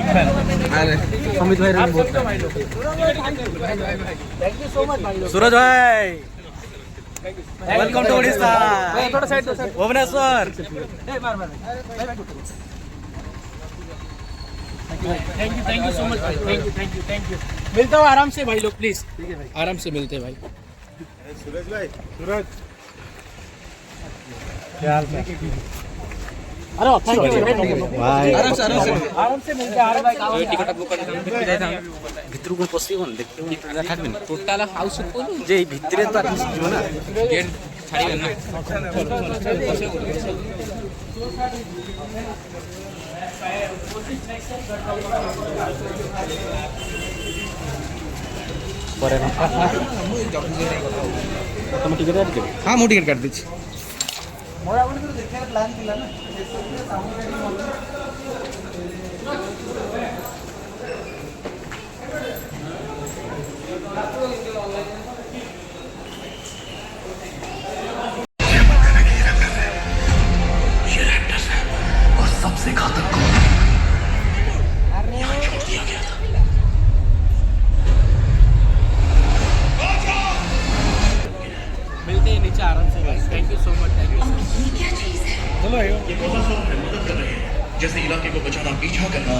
अमित भाई राम बोलता है। सूरज भाई welcome to Orissa. Bhubaneswar. Thank you so much भाई। Thank you. मिलता हूँ आराम से भाई लोग, प्लीज आराम से मिलते हैं भाई। सूरज भाई, सूरज क्या हाल है? अरे थैंक यू भाई आराम से मिलते हैं आराम भाई। टिकट बुक कर ভিতরু কোন পসিবল দেখতে না থাকবেন টোটাল হাউসফুল যে ভিতরে তো আপনি জীব না গেট ছাড়িবেন না। পরে না তুমি টিকিট কাটছো? हाँ ମୁଁ टिकट काट देছি। মোরা বলি তো দেখার প্ল্যান ছিল না सबसे घातक कौन यहाँ छोड़ दिया गया था। मिलते हैं नीचे आराम से भाई। Thank you so much. ये क्या चीज है? चलो ये प्रोसेसर हमें मदद कर रहे हैं, जैसे इलाके को बचाना, पीछा करना।